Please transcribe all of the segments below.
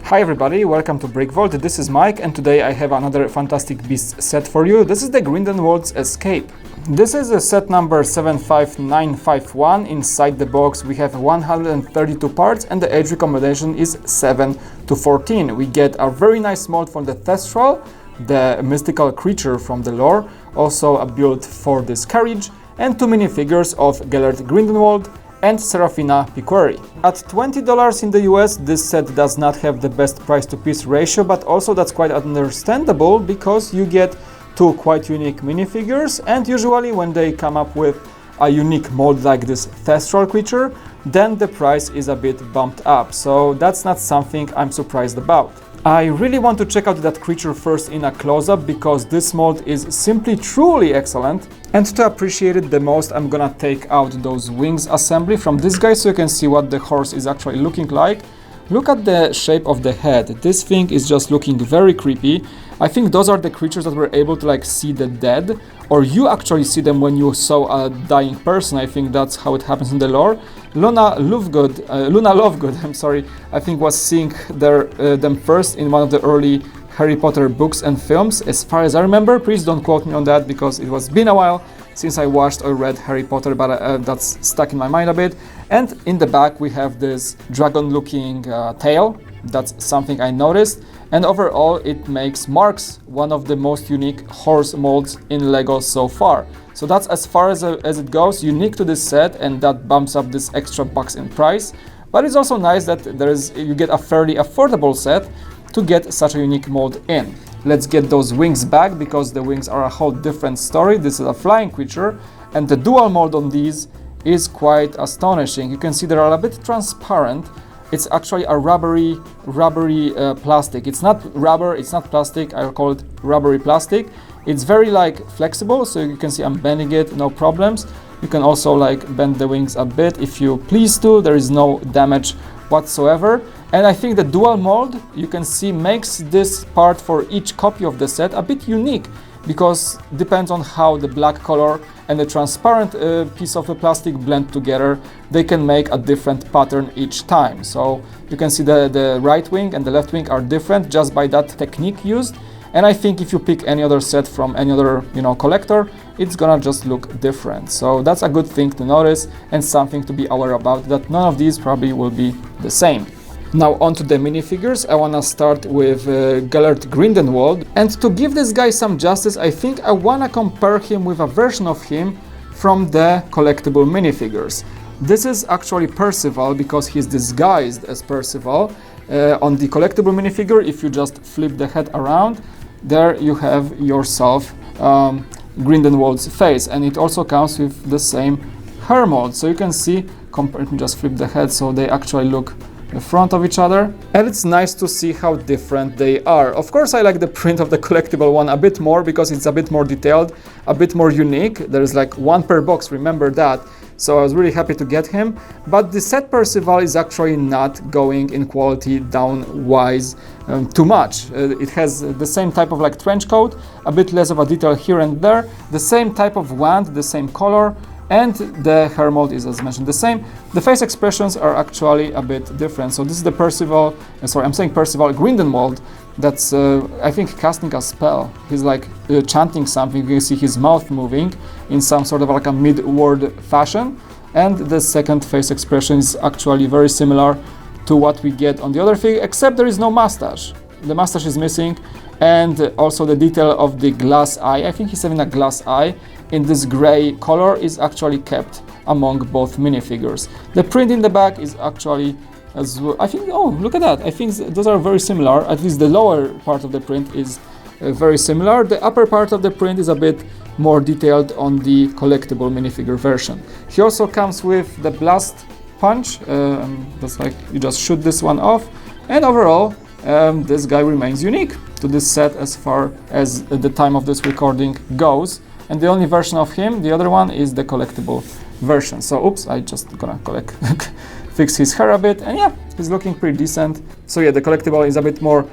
Hi everybody, welcome to Blvd. This is Mike and today I have another Fantastic Beasts set for you. This is the Grindelwald's Escape. This is a set number 75951. Inside the box we have 132 parts and the age recommendation is 7 to 14. We get a very nice mold from the Thestral, the mystical creature from the lore, also a build for this Carriage, and 2 minifigures of Gellert Grindelwald and Seraphina Picquery. At $20 in the US, this set does not have the best price to piece ratio, but also that's quite understandable because you get 2 quite unique minifigures, and usually when they come up with a unique mold like this Thestral creature, then the price is a bit bumped up, so that's not something I'm surprised about. I really want to check out that creature first in a close-up because this mold is simply truly excellent. And to appreciate it the most, I'm gonna take out those wings assembly from this guy so you can see what the horse is actually looking like. Look at the shape of the head. This thing is just looking very creepy. I think those are the creatures that were able to see the dead, or you actually see them when you saw a dying person. I think that's how it happens in the lore. Luna Lovegood, I'm sorry, I think was seeing them first in one of the early Harry Potter books and films, as far as I remember. Please don't quote me on that because it was been a while since I watched or read Harry Potter, but that's stuck in my mind a bit. And in the back we have this dragon-looking tail. That's something I noticed. And overall it makes Marks one of the most unique horse molds in LEGO so far. So that's as far as it goes, unique to this set, and that bumps up this extra bucks in price. But it's also nice that you get a fairly affordable set to get such a unique mold in. Let's get those wings back because the wings are a whole different story. This is a flying creature and the dual mold on these is quite astonishing. You can see they are a bit transparent. It's actually a rubbery plastic. It's not rubber, it's not plastic, I call it rubbery plastic. It's very flexible, so you can see I'm bending it, no problems. You can also bend the wings a bit if you please to. There is no damage whatsoever. And I think the dual mold, you can see, makes this part for each copy of the set a bit unique, because depends on how the black color and the transparent piece of the plastic blend together, they can make a different pattern each time. So you can see the right wing and the left wing are different just by that technique used. And I think if you pick any other set from any other collector, it's gonna just look different. So that's a good thing to notice and something to be aware about, that none of these probably will be the same. Now on to the minifigures. I wanna start with Gellert Grindelwald, and to give this guy some justice, I think I wanna compare him with a version of him from the collectible minifigures. This is actually Percival because he's disguised as Percival. On the collectible minifigure, if you just flip the head around, there you have yourself Grindelwald's face, and it also comes with the same hair mold. So you can see, just flip the head so they actually look in front of each other, and it's nice to see how different they are. Of course, I like the print of the collectible one a bit more because it's a bit more detailed, a bit more unique. There's one per box, remember that. So I was really happy to get him, but the set Percival is actually not going in quality down-wise too much. It has the same type of trench coat, a bit less of a detail here and there, the same type of wand, the same color, and the hair mold is, as mentioned, the same. The face expressions are actually a bit different. So this is the Percival, Percival Grindelwald, that's I think casting a spell. He's chanting something. You can see his mouth moving in some sort of a mid-word fashion, and the second face expression is actually very similar to what we get on the other thing, except there is no mustache. The mustache is missing, and also the detail of the glass eye. I think he's having a glass eye in this gray color is actually kept among both minifigures. The print in the back is actually as well, I think, oh, look at that. I think those are very similar. At least the lower part of the print is very similar. The upper part of the print is a bit more detailed on the collectible minifigure version. He also comes with the blast punch. That's you just shoot this one off. And overall, this guy remains unique to this set as far as the time of this recording goes. And the only version of him, the other one, is the collectible version. So, oops, I just gonna fix his hair a bit, and yeah, he's looking pretty decent. So yeah, the collectible is a bit more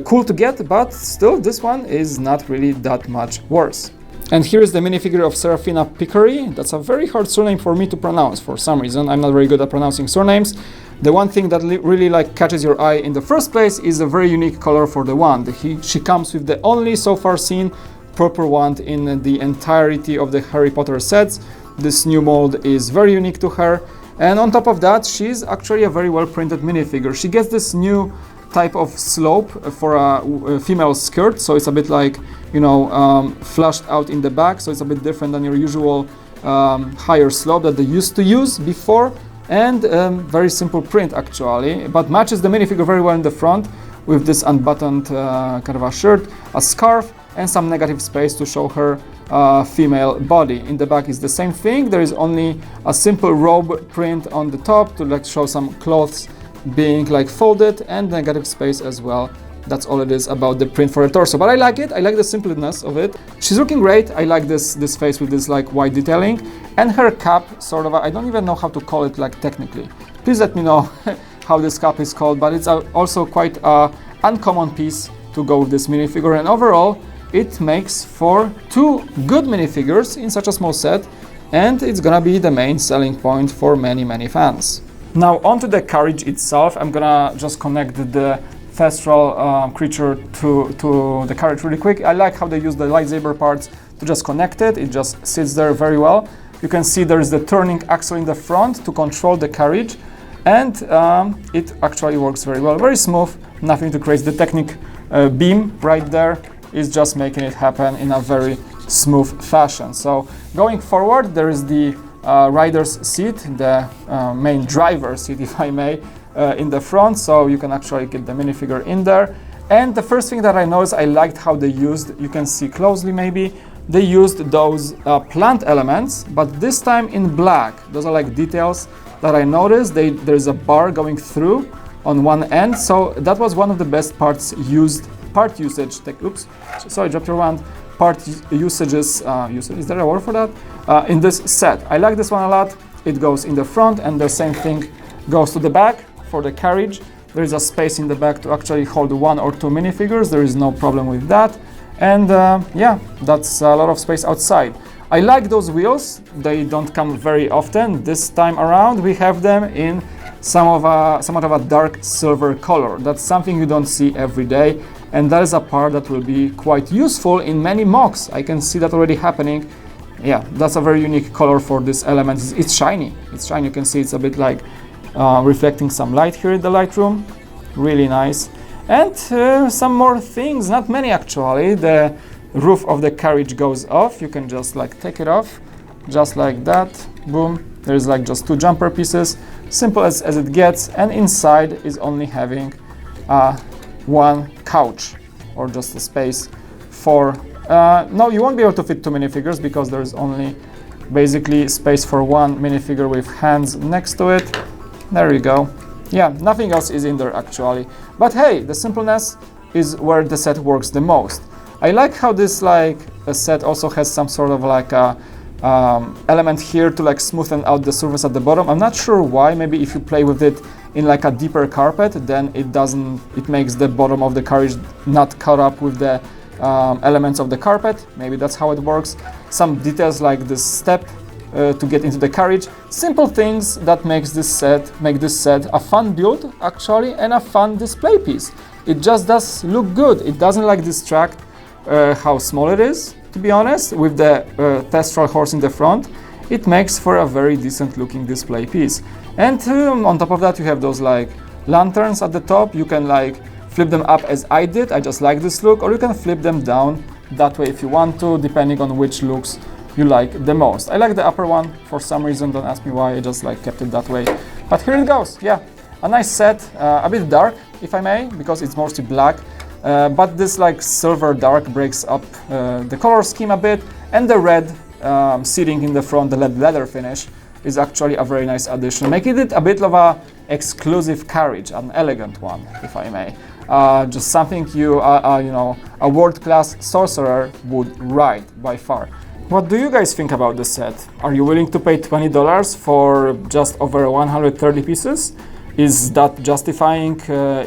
cool to get, but still, this one is not really that much worse. And here is the minifigure of Seraphina Picquery. That's a very hard surname for me to pronounce for some reason. I'm not very good at pronouncing surnames. The one thing that really like catches your eye in the first place is a very unique color for the wand. She comes with the only so far seen purple wand in the entirety of the Harry Potter sets. This new mold is very unique to her. And on top of that, she's actually a very well printed minifigure. She gets this new type of slope for a female skirt, so it's a bit like, you know, flushed out in the back, so it's a bit different than your usual higher slope that they used to use before, and very simple print actually, but matches the minifigure very well in the front with this unbuttoned kind of a shirt, a scarf, and some negative space to show her female body. In the back is the same thing. There is only a simple robe print on the top to like show some clothes being like folded, and negative space as well. That's all it is about the print for the torso, but I like it. I like the simpleness of it. She's looking great. I like this face with this like white detailing, and her cap, sort of, I don't even know how to call it like technically. Please let me know how this cap is called, but it's also quite a uncommon piece to go with this minifigure, and overall it makes for two good minifigures in such a small set, and it's gonna be the main selling point for many fans. Now onto the carriage itself. I'm gonna just connect the Thestral creature to the carriage really quick. I like how they use the lightsaber parts to just connect it. It just sits there very well. You can see there is the turning axle in the front to control the carriage, and it actually works very well. Very smooth, nothing too crazy. The Technic beam right there is just making it happen in a very smooth fashion. So going forward, there is the rider's seat, the main driver's seat, if I may, in the front, so you can actually get the minifigure in there. And the first thing that I noticed, I liked how they used, you can see closely maybe, they used those plant elements, but this time in black. Those are like details that I noticed. There's a bar going through on one end, so that was one of the best parts used, part usage, oops, sorry, dropped your wand, part usages, is there a word for that? In this set. I like this one a lot. It goes in the front, and the same thing goes to the back for the carriage. There is a space in the back to actually hold one or two minifigures. There is no problem with that. And yeah, that's a lot of space outside. I like those wheels. They don't come very often. This time around, we have them in somewhat of a dark silver color. That's something you don't see every day, and that is a part that will be quite useful in many mocks. I can see that already happening. Yeah, that's a very unique color for this element. It's shiny. It's shiny. You can see it's a bit like reflecting some light here in the Lightroom. Really nice. And some more things, not many actually. The roof of the carriage goes off. You can just like take it off, just like that. Boom. There's like just two jumper pieces, simple as it gets. And inside is only having one couch, or just a space for no, you won't be able to fit two minifigures because there's only basically space for one minifigure with hands next to it. There you go. Yeah, nothing else is in there actually. But hey, the simpleness is where the set works the most. I like how this like a set also has some sort of like a element here to like smoothen out the surface at the bottom. I'm not sure why. Maybe if you play with it in like a deeper carpet, then it makes the bottom of the carriage not caught up with the elements of the carpet. Maybe that's how it works. Some details like this step to get into the carriage. Simple things that make this set a fun build actually, and a fun display piece. It just does look good. It doesn't like distract how small it is, to be honest. With the Thestral horse in the front, it makes for a very decent looking display piece. And on top of that, you have those like lanterns at the top. You can like flip them up as I did. I just like this look, or you can flip them down that way if you want to, depending on which looks you like the most. I like the upper one for some reason. Don't ask me why. I just like kept it that way. But here it goes. Yeah, a nice set, a bit dark, if I may, because it's mostly black. But this like silver dark breaks up the color scheme a bit, and the red seating in the front, the leather finish, is actually a very nice addition, making it a bit of a exclusive carriage, an elegant one, if I may. Just something you know, a world-class sorcerer would ride by far. What do you guys think about this set? Are you willing to pay $20 for just over 130 pieces? Is that justifying,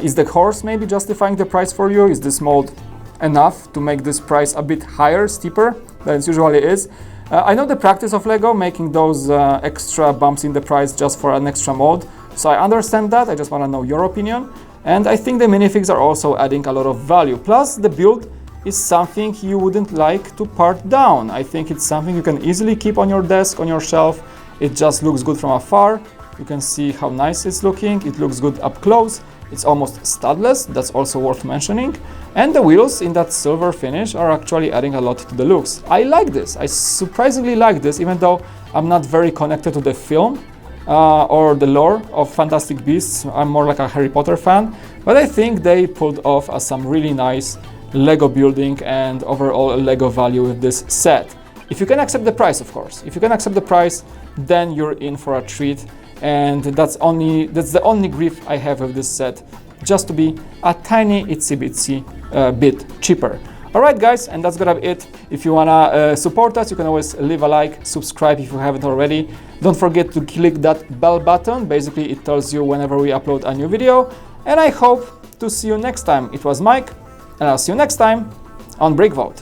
is the horse maybe justifying the price for you? Is this mold enough to make this price a bit higher, steeper than it usually is. I know the practice of LEGO making those extra bumps in the price just for an extra mold, so I understand that. I just want to know your opinion. And I think the minifigs are also adding a lot of value. Plus, the build is something you wouldn't like to part down. I think it's something you can easily keep on your desk, on your shelf. It just looks good from afar. You can see how nice it's looking. It looks good up close. It's almost studless, that's also worth mentioning. And the wheels in that silver finish are actually adding a lot to the looks. I like this. I surprisingly like this, even though I'm not very connected to the film or the lore of Fantastic Beasts. I'm more like a Harry Potter fan. But I think they pulled off some really nice LEGO building and overall LEGO value with this set. If you can accept the price, of course. If you can accept the price, then you're in for a treat. And that's the only grief I have with this set, just to be a tiny itsy bitsy bit cheaper. Alright guys, and that's gonna be it. If you wanna support us, you can always leave a like, subscribe if you haven't already. Don't forget to click that bell button. Basically it tells you whenever we upload a new video. And I hope to see you next time. It was Mike, and I'll see you next time on Blvd.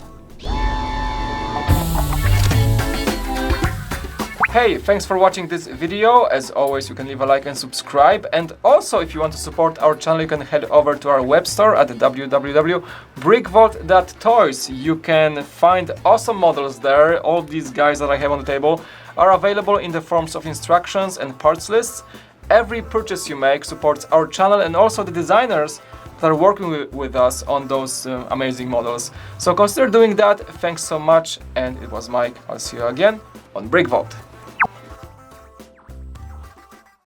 Hey, thanks for watching this video. As always, you can leave a like and subscribe. And also, if you want to support our channel, you can head over to our web store at www.brickvault.toys. You can find awesome models there. All these guys that I have on the table are available in the forms of instructions and parts lists. Every purchase you make supports our channel and also the designers that are working with us on those amazing models. So consider doing that. Thanks so much. And it was Mike. I'll see you again on Brickvault.